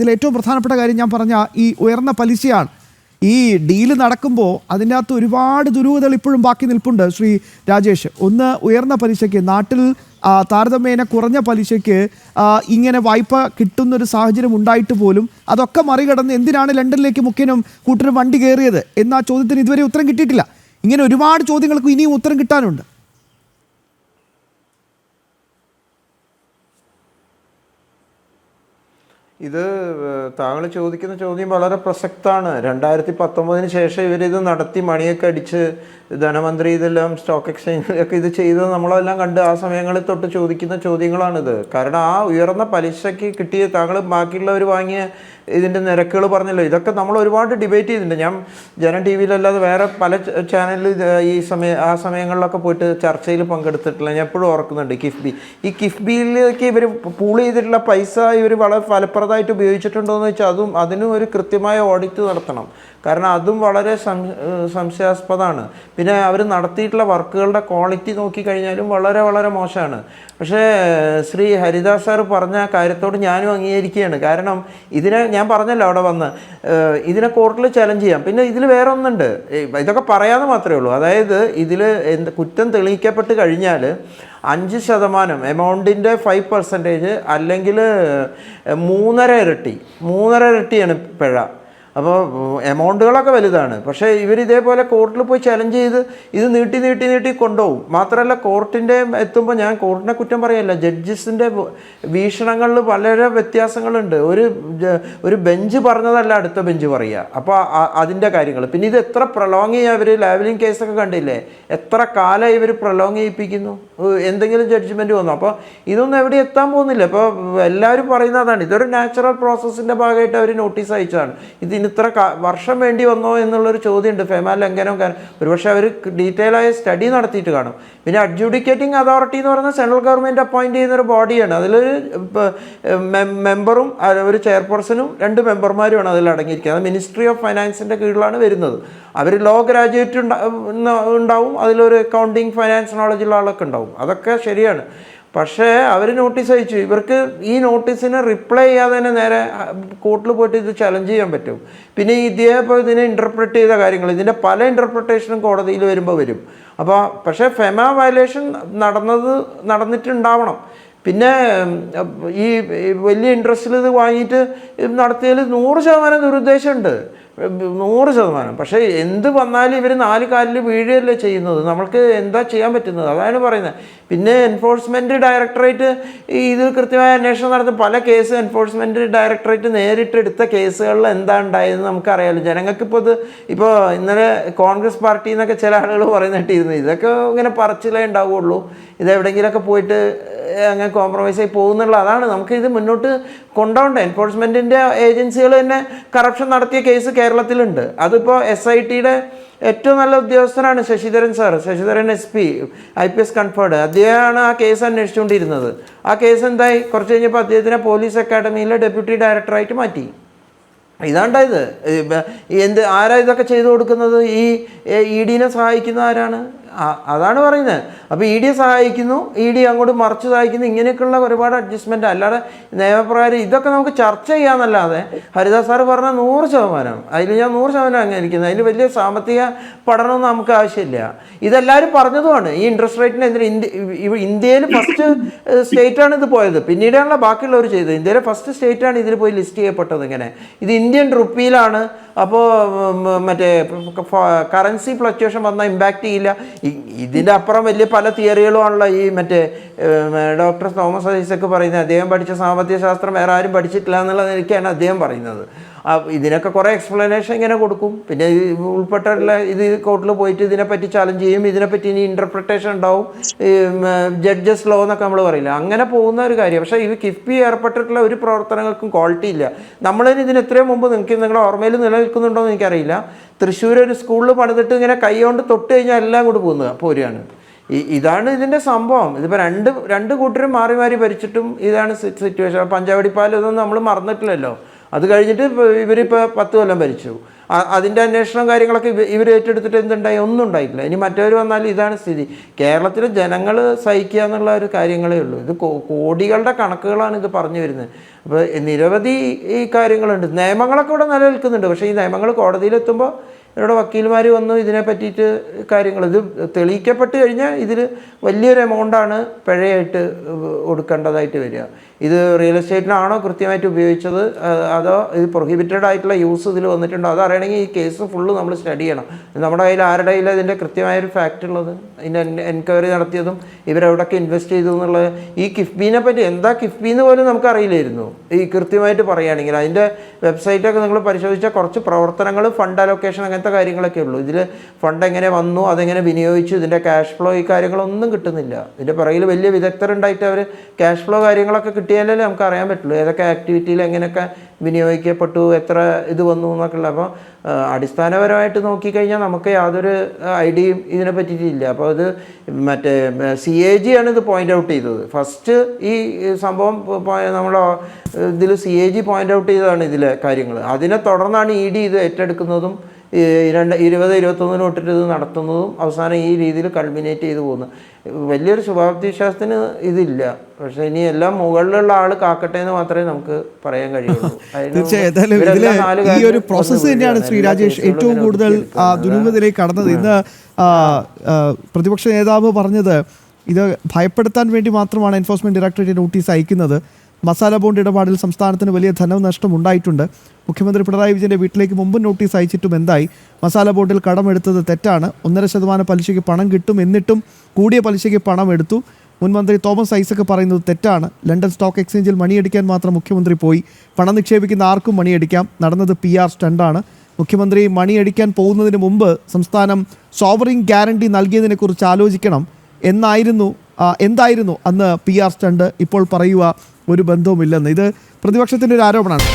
അതിൽ ഏറ്റവും പ്രധാനപ്പെട്ട കാര്യം ഞാൻ പറഞ്ഞ ഈ ഉയർന്ന പലിശയാണ്. ഈ ഡീല് നടക്കുമ്പോൾ അതിൻ്റെ അകത്ത് ഒരുപാട് ദുരൂഹതകൾ ഇപ്പോഴും ബാക്കി നിൽപ്പുണ്ട് ശ്രീ രാജേഷ്. ഒന്ന്, ഉയർന്ന പലിശയ്ക്ക് നാട്ടിൽ താരതമ്യേന കുറഞ്ഞ പലിശയ്ക്ക് ഇങ്ങനെ വായ്പ കിട്ടുന്നൊരു സാഹചര്യം ഉണ്ടായിട്ട് പോലും അതൊക്കെ മറികടന്ന് എന്തിനാണ് ലണ്ടനിലേക്ക് മുഖ്യനും കൂട്ടരും വണ്ടി കയറിയത് എന്ന ചോദ്യത്തിന് ഇതുവരെ ഉത്തരം കിട്ടിയിട്ടില്ല. ഇങ്ങനെ ഒരുപാട് ചോദ്യങ്ങൾക്ക് ഇനിയും ഉത്തരം കിട്ടാനുണ്ട്. ഇത് താങ്കൾ ചോദിക്കുന്ന ചോദ്യം വളരെ പ്രസക്തമാണ്. 2019 ശേഷം ഇവരിത് നടത്തി മണിയൊക്കെ അടിച്ച് ധനമന്ത്രി ഇതെല്ലാം സ്റ്റോക്ക് എക്സ്ചേഞ്ചിലൊക്കെ ഇത് ചെയ്തത് നമ്മളെല്ലാം കണ്ട് ആ സമയങ്ങളിൽ തൊട്ട് ചോദിക്കുന്ന ചോദ്യങ്ങളാണിത്. കാരണം ആ ഉയർന്ന പലിശയ്ക്ക് കിട്ടിയ താങ്കൾ ബാക്കിയുള്ളവർ വാങ്ങിയ ഇതിൻ്റെ നിരക്കുകൾ പറഞ്ഞല്ലോ, ഇതൊക്കെ നമ്മൾ ഒരുപാട് ഡിബേറ്റ് ചെയ്തിട്ടുണ്ട്. ഞാൻ ജനം ടി വിയിലല്ലാതെ വേറെ പല ചാനലിൽ ആ സമയങ്ങളിലൊക്കെ പോയിട്ട് ചർച്ചയിൽ പങ്കെടുത്തിട്ടില്ല. ഞാൻ എപ്പോഴും ഓർക്കുന്നുണ്ട് ഈ കിഫ്ബിയിലേക്ക് ഇവർ പൂൾ ചെയ്തിട്ടുള്ള പൈസ ഇവർ വളരെ ഫലപ്രദമായിട്ട് ഉപയോഗിച്ചിട്ടുണ്ടോ എന്ന് വെച്ചാൽ അതിനും ഒരു കൃത്യമായ ഓഡിറ്റ് നടത്തണം. കാരണം അതും വളരെ സംശയാസ്പദമാണ്. പിന്നെ അവർ നടത്തിയിട്ടുള്ള വർക്കുകളുടെ ക്വാളിറ്റി നോക്കിക്കഴിഞ്ഞാലും വളരെ വളരെ മോശമാണ്. പക്ഷേ ശ്രീ ഹരിദാസ് സാർ പറഞ്ഞ കാര്യത്തോട് ഞാനും അംഗീകരിക്കുകയാണ്. കാരണം ഇതിനെ ഞാൻ പറഞ്ഞല്ലോ അവിടെ വന്ന് ഇതിനെ കോർട്ടിൽ ചലഞ്ച് ചെയ്യാം. പിന്നെ ഇതിൽ വേറെ ഒന്നുണ്ട്, ഇതൊക്കെ പറയാതെ മാത്രമേ ഉള്ളൂ. അതായത് ഇതിൽ കുറ്റം തെളിയിക്കപ്പെട്ട് കഴിഞ്ഞാൽ 5% എമൗണ്ടിൻ്റെ 5% അല്ലെങ്കിൽ 3.5 ഇരട്ടിയാണ് പിഴ. അപ്പോൾ എമൗണ്ടുകളൊക്കെ വലുതാണ്. പക്ഷേ ഇവരിതേപോലെ കോർട്ടിൽ പോയി ചലഞ്ച് ചെയ്ത് ഇത് നീട്ടി കൊണ്ടുപോകും. മാത്രമല്ല കോർട്ടിൻ്റെ എത്തുമ്പോൾ ഞാൻ കോർട്ടിനെ കുറ്റം പറയല്ല, ജഡ്ജസിൻ്റെ വീക്ഷണങ്ങളിൽ വളരെ വ്യത്യാസങ്ങളുണ്ട്. ഒരു ബെഞ്ച് പറഞ്ഞതല്ല അടുത്ത ബെഞ്ച് പറയുക. അപ്പോൾ അതിൻ്റെ കാര്യങ്ങൾ പിന്നെ ഇത് എത്ര പ്രൊലോങ് ചെയ്യുക. ഇവർ ലാവലിംഗ് കേസൊക്കെ കണ്ടില്ലേ, എത്ര കാലം ഇവർ പ്രൊലോങ് ചെയ്യിപ്പിക്കുന്നു എന്തെങ്കിലും ജഡ്ജ്മെൻറ്റ് വന്നു. അപ്പോൾ ഇതൊന്നും എവിടെ എത്താൻ പോകുന്നില്ല. ഇപ്പോൾ എല്ലാവരും പറയുന്നതാണ് ഇതൊരു നാച്ചുറൽ പ്രോസസ്സിൻ്റെ ഭാഗമായിട്ട് അവർ നോട്ടീസ് അയച്ചതാണ്. ഇതിന് ഇത്ര വർഷം വേണ്ടി വന്നോ എന്നുള്ളൊരു ചോദ്യമുണ്ട്. ഫെമ ലംഘനം ഒരുപക്ഷെ അവർ ഡീറ്റെയിൽ ആയ സ്റ്റഡി നടത്തിയിട്ട് കാണും. പിന്നെ അഡ്ജുഡിക്കേറ്റിംഗ് അതോറിറ്റി എന്ന് പറയുന്നത് സെൻട്രൽ ഗവൺമെൻറ് അപ്പോയിൻറ്റ് ചെയ്യുന്നൊരു ബോഡിയാണ്. അതിലൊരു മെമ്പറും ഒരു ചെയർപേഴ്സണും 2 മെമ്പർമാരുമാണ് അതിൽ അടങ്ങിയിരിക്കുന്നത്. അത് മിനിസ്ട്രി ഓഫ് ഫൈനാൻസിൻ്റെ കീഴിലാണ് വരുന്നത്. അവർ ലോ ഗ്രാജുവേറ്റ് ഉണ്ടാവും, അതിലൊരു അക്കൗണ്ടിങ് ഫൈനാൻസ് നോളജുള്ള ആളൊക്കെ ഉണ്ടാവും. അതൊക്കെ ശരിയാണ്. പക്ഷേ അവർ നോട്ടീസ് അയച്ചു. ഇവർക്ക് ഈ നോട്ടീസിന് റിപ്ലൈ ചെയ്യാതെ തന്നെ നേരെ കോർട്ടിൽ പോയിട്ട് ഇത് ചലഞ്ച് ചെയ്യാൻ പറ്റും. പിന്നെ ഇതേപോലെ ഇതിനെ ഇൻ്റർപ്രറ്റ് ചെയ്ത കാര്യങ്ങൾ ഇതിൻ്റെ പല ഇൻ്റർപ്രിട്ടേഷനും കോടതിയിൽ വരുമ്പോൾ വരും. അപ്പോൾ പക്ഷേ ഫെമ വയലേഷൻ നടന്നിട്ടുണ്ടാവണം. പിന്നെ ഈ വലിയ ഇൻട്രസ്റ്റിൽ ഇത് വാങ്ങിയിട്ട് നടത്തിയതിൽ 100% ദുരുദ്ദേശമുണ്ട്, 100%. പക്ഷേ എന്ത് വന്നാലും ഇവർ 4 കാലിൽ വീഴുകയല്ലേ ചെയ്യുന്നത്. നമ്മൾക്ക് എന്താ ചെയ്യാൻ പറ്റുന്നത്, അതാണ് പറയുന്നത്. പിന്നെ എൻഫോഴ്സ്മെൻറ്റ് ഡയറക്ടറേറ്റ് ഇത് കൃത്യമായ അന്വേഷണം നടത്തും. പല കേസ് എൻഫോഴ്സ്മെൻറ്റ് ഡയറക്ടറേറ്റ് നേരിട്ട് എടുത്ത കേസുകളിൽ എന്താ ഉണ്ടായതെന്ന് നമുക്കറിയാമല്ലോ. ജനങ്ങൾക്കിപ്പോൾ ഇപ്പോൾ ഇന്നലെ കോൺഗ്രസ് പാർട്ടിയിൽ നിന്നൊക്കെ ചില ആളുകൾ പറയുന്നിട്ടിരുന്നു ഇതൊക്കെ ഇങ്ങനെ പറച്ചിലേ ഉണ്ടാവുകയുള്ളൂ, ഇതെവിടെയെങ്കിലുമൊക്കെ പോയിട്ട് അങ്ങനെ കോംപ്രമൈസ് ആയി പോകുന്നുള്ള. അതാണ് നമുക്കിത് മുന്നോട്ട് കൊണ്ടുപോകേണ്ടത്. എൻഫോഴ്സ്മെൻറ്റിൻ്റെ ഏജൻസികൾ തന്നെ കറപ്ഷൻ നടത്തിയ കേസ് കേരളത്തിലുണ്ട്. അതിപ്പോൾ SITയുടെ ഏറ്റവും നല്ല ഉദ്യോഗസ്ഥനാണ് Sasidharan sir, Sasidharan SP IPS conferred. അദ്ദേഹമാണ് ആ കേസ് അന്വേഷിച്ചുകൊണ്ടിരുന്നത്. ആ കേസ് എന്തായി, കുറച്ച് കഴിഞ്ഞപ്പോൾ അദ്ദേഹത്തിനെ പോലീസ് അക്കാഡമിയിലെ ഡെപ്യൂട്ടി ഡയറക്ടറായിട്ട് മാറ്റി. ഇതാണ്ടായത്. ആരാ ഇതൊക്കെ ചെയ്തു കൊടുക്കുന്നത്? ഈ ED സഹായിക്കുന്ന ആരാണ്? അതാണ് പറയുന്നത്. അപ്പോൾ ED സഹായിക്കുന്നു, ED അങ്ങോട്ട് മറിച്ച് സഹായിക്കുന്നു. ഇങ്ങനെയൊക്കെയുള്ള ഒരുപാട് അഡ്ജസ്റ്റ്മെൻറ്റ്. അല്ലാതെ നിയമപ്രകാരം ഇതൊക്കെ നമുക്ക് ചർച്ച ചെയ്യാമെന്നല്ലാതെ ഹരിദാസ് സാറ് പറഞ്ഞാൽ 100%, അതിൽ ഞാൻ 100% അംഗീകരിക്കുന്നത്. അതിൽ വലിയ സാമ്പത്തിക പഠനമൊന്നും നമുക്ക് ആവശ്യമില്ല. ഇതെല്ലാവരും പറഞ്ഞതുമാണ്. ഈ ഇൻട്രസ്റ്റ് റേറ്റിനെതിരെ ഇന്ത്യയിൽ ഫസ്റ്റ് സ്റ്റേറ്റാണ് ഇത് പോയത്, പിന്നീടാണല്ലോ ബാക്കിയുള്ളവർ ചെയ്തത്. ഇന്ത്യയിലെ ഫസ്റ്റ് സ്റ്റേറ്റാണ് ഇതിൽ പോയി ലിസ്റ്റ് ചെയ്യപ്പെട്ടത്. ഇങ്ങനെ ഇത് ഇന്ത്യൻ റുപ്പിയിലാണ്. അപ്പോൾ മറ്റേ കറൻസി ഫ്ലക്ച്വേഷൻ വന്നാൽ ഇമ്പാക്റ്റ് ചെയ്യില്ല. ഇതിൻ്റെ അപ്പുറം വലിയ പല തിയറികളുമാണല്ലോ ഈ മറ്റേ ഡോക്ടർ തോമസ് ഐസക്ക് പറയുന്നത്. അദ്ദേഹം പഠിച്ച സാമ്പത്തിക ശാസ്ത്രം വേറെ ആരും പഠിച്ചിട്ടില്ല എന്നുള്ള നിലയ്ക്കാണ് അദ്ദേഹം പറയുന്നത്. ഇതിനൊക്കെ കുറേ എക്സ്പ്ലനേഷൻ ഇങ്ങനെ കൊടുക്കും. പിന്നെ ഉൾപ്പെട്ടുള്ള ഇത് കോർട്ടിൽ പോയിട്ട് ഇതിനെപ്പറ്റി ചലഞ്ച് ചെയ്യും. ഇതിനെപ്പറ്റി ഇനി ഇൻ്റർപ്രിട്ടേഷൻ ഉണ്ടാവും, ജഡ്ജസ് ലോ എന്നൊക്കെ നമ്മൾ പറയില്ല. അങ്ങനെ പോകുന്ന ഒരു കാര്യം. പക്ഷേ ഇത് കിഫ്ബി ഏർപ്പെട്ടിട്ടുള്ള ഒരു പ്രവർത്തനങ്ങൾക്കും ക്വാളിറ്റി ഇല്ല. നമ്മളിന് ഇതിന് എത്രയും മുമ്പ് നിങ്ങളുടെ ഓർമ്മയിൽ നിലനിൽക്കുന്നുണ്ടോ എന്ന് എനിക്കറിയില്ല. തൃശ്ശൂർ ഒരു സ്കൂളിൽ പണിതിട്ട് ഇങ്ങനെ കൈ കൊണ്ട് തൊട്ട് കഴിഞ്ഞാൽ എല്ലാം കൂടി പോരുകയാണ്. ഇതാണ് ഇതിൻ്റെ സംഭവം. ഇതിപ്പോൾ രണ്ട് കൂട്ടരും മാറി മാറി ഭരിച്ചിട്ടും ഇതാണ് സിറ്റുവേഷൻ. പഞ്ചാവടിപ്പാലം ഇതൊന്നും നമ്മൾ മറന്നിട്ടില്ലല്ലോ. അത് കഴിഞ്ഞിട്ട് ഇവരിപ്പോൾ 10 കൊല്ലം ഭരിച്ചു. അതിൻ്റെ അന്വേഷണം കാര്യങ്ങളൊക്കെ ഇവർ ഏറ്റെടുത്തിട്ട് എന്തുണ്ടായി? ഒന്നും ഉണ്ടായിട്ടില്ല. ഇനി മറ്റവർ വന്നാലും ഇതാണ് സ്ഥിതി. കേരളത്തിലെ ജനങ്ങൾ സഹിക്കുക എന്നുള്ള ഒരു കാര്യങ്ങളേ ഉള്ളൂ. ഇത് കോടികളുടെ കണക്കുകളാണ് ഇത് പറഞ്ഞു വരുന്നത്. അപ്പോൾ നിരവധി ഈ കാര്യങ്ങളുണ്ട്. നിയമങ്ങളൊക്കെ ഇവിടെ നിലനിൽക്കുന്നുണ്ട്. പക്ഷേ ഈ നിയമങ്ങൾ കോടതിയിലെത്തുമ്പോൾ ഇവരുടെ വക്കീൽമാർ വന്നു ഇതിനെ പറ്റിയിട്ട് കാര്യങ്ങൾ ഇത് തെളിയിക്കപ്പെട്ട് കഴിഞ്ഞാൽ ഇതിൽ വലിയൊരു എമൗണ്ടാണ് പിഴയായിട്ട് കൊടുക്കേണ്ടതായിട്ട് വരിക. ഇത് റിയൽ എസ്റ്റേറ്റിനാണോ കൃത്യമായിട്ട് ഉപയോഗിച്ചത്, അതോ ഇത് പ്രൊഹിബിറ്റഡ് ആയിട്ടുള്ള യൂസ് ഇതിൽ വന്നിട്ടുണ്ടോ, അതറിയണമെങ്കിൽ ഈ കേസ് ഫുള്ള് നമ്മൾ സ്റ്റഡി ചെയ്യണം. നമ്മുടെ കയ്യിൽ ആരുടെ കയ്യിൽ അതിൻ്റെ കൃത്യമായൊരു ഫാക്റ്റ് ഉള്ളത്, ഇതിൻ്റെ എൻക്വയറി നടത്തിയതും ഇവരെവിടെയൊക്കെ ഇൻവെസ്റ്റ് ചെയ്തു എന്നുള്ളത്. ഈ കിഫ്ബീനെ പറ്റി എന്താ കിഫ്ബി എന്ന് പോലും നമുക്കറിയില്ലായിരുന്നു ഈ കൃത്യമായിട്ട് പറയുകയാണെങ്കിൽ. അതിൻ്റെ വെബ്സൈറ്റൊക്കെ നിങ്ങൾ പരിശോധിച്ചാൽ കുറച്ച് പ്രവർത്തനങ്ങൾ, ഫണ്ട് അലോക്കേഷൻ, അങ്ങനത്തെ കാര്യങ്ങളൊക്കെ ഉള്ളൂ. ഇതിൽ ഫണ്ട് എങ്ങനെ വന്നു, അതെങ്ങനെ വിനിയോഗിച്ചു, ഇതിൻ്റെ ക്യാഷ് ഫ്ലോ, ഈ കാര്യങ്ങളൊന്നും കിട്ടുന്നില്ല. ഇതിൻ്റെ പുറകിൽ വലിയ വിദഗ്ധരുണ്ടായിട്ട് അവർ ക്യാഷ് ഫ്ലോ കാര്യങ്ങളൊക്കെ കിട്ടിയാലേ നമുക്ക് അറിയാൻ പറ്റുള്ളൂ ഏതൊക്കെ ആക്ടിവിറ്റിയിൽ എങ്ങനെയൊക്കെ വിനിയോഗിക്കപ്പെട്ടു, എത്ര ഇത് വന്നു എന്നൊക്കെ ഉള്ളത്. അപ്പോൾ അടിസ്ഥാനപരമായിട്ട് നോക്കിക്കഴിഞ്ഞാൽ നമുക്ക് യാതൊരു ഐഡിയയും ഇതിനെ പറ്റിയിട്ടില്ല. അപ്പോൾ അത് മറ്റേ CAG ആണ് ഇത് പോയിൻ്റ് ഔട്ട് ചെയ്തത്. ഫസ്റ്റ് ഈ സംഭവം നമ്മളെ ഇതിൽ CAG പോയിൻ്റ് ഔട്ട് ചെയ്തതാണ് ഇതിലെ കാര്യങ്ങൾ. അതിനെ തുടർന്നാണ് ED ഇത് ഏറ്റെടുക്കുന്നതും 2021 തൊട്ടിട്ട് ഇത് നടത്തുന്നതും അവസാനം ഈ രീതിയിൽ കൾമിനേറ്റ് ചെയ്തു പോകുന്നത്. വലിയൊരു ശുഭാപ്തി വിശ്വാസത്തിന് ഇതില്ല. പക്ഷെ ഇനി എല്ലാം മുകളിലുള്ള ആൾ കാക്കട്ടെ എന്ന് മാത്രമേ നമുക്ക് പറയാൻ കഴിയുള്ളൂ. തീർച്ചയായും ഈ ഒരു പ്രോസസ്സ് തന്നെയാണ് ശ്രീ രാജേഷ് ഏറ്റവും കൂടുതൽ ദുരൂഹതയിലേക്ക് കടന്നത്. ഇന്ന് പ്രതിപക്ഷ നേതാവ് പറഞ്ഞത് ഇത് ഭയപ്പെടുത്താൻ വേണ്ടി മാത്രമാണ് എൻഫോഴ്സ്മെന്റ് ഡയറക്ടറേറ്റ് നോട്ടീസ് അയക്കുന്നത്. മസാല ബോണ്ട് ഇടപാടിൽ സംസ്ഥാനത്തിന് വലിയ ധനനഷ്ടം ഉണ്ടായിട്ടുണ്ട്. മുഖ്യമന്ത്രി പിണറായി വിജയൻ്റെ വീട്ടിലേക്ക് മുമ്പ് നോട്ടീസ് അയച്ചിട്ടും എന്തായി? മസാല ബോണ്ടിൽ കടമെടുത്തത് തെറ്റാണ്. 1.5% പലിശയ്ക്ക് പണം കിട്ടും, എന്നിട്ടും കൂടിയ പലിശയ്ക്ക് പണം എടുത്തു. മുൻ മന്ത്രി തോമസ് ഐസക് പറയുന്നത് തെറ്റാണ്. ലണ്ടൻ സ്റ്റോക്ക് എക്സ്ചേഞ്ചിൽ മണിയടിക്കാൻ മാത്രം മുഖ്യമന്ത്രി പോയി. പണം നിക്ഷേപിക്കുന്ന ആർക്കും മണിയടിക്കാം. നടന്നത് PR സ്റ്റണ്ടാണ്. മുഖ്യമന്ത്രി മണിയടിക്കാൻ പോകുന്നതിന് മുമ്പ് സംസ്ഥാനം സോവറിൻ ഗ്യാരണ്ടി നൽകിയതിനെക്കുറിച്ച് ആലോചിക്കണം എന്തായിരുന്നു അന്ന് PR സ്റ്റണ്ട്? ഇപ്പോൾ പറയുക ഒരു ബന്ധവുമില്ലെന്ന്. ഇത് പ്രതിപക്ഷത്തിൻ്റെ ഒരു ആരോപണമാണ്.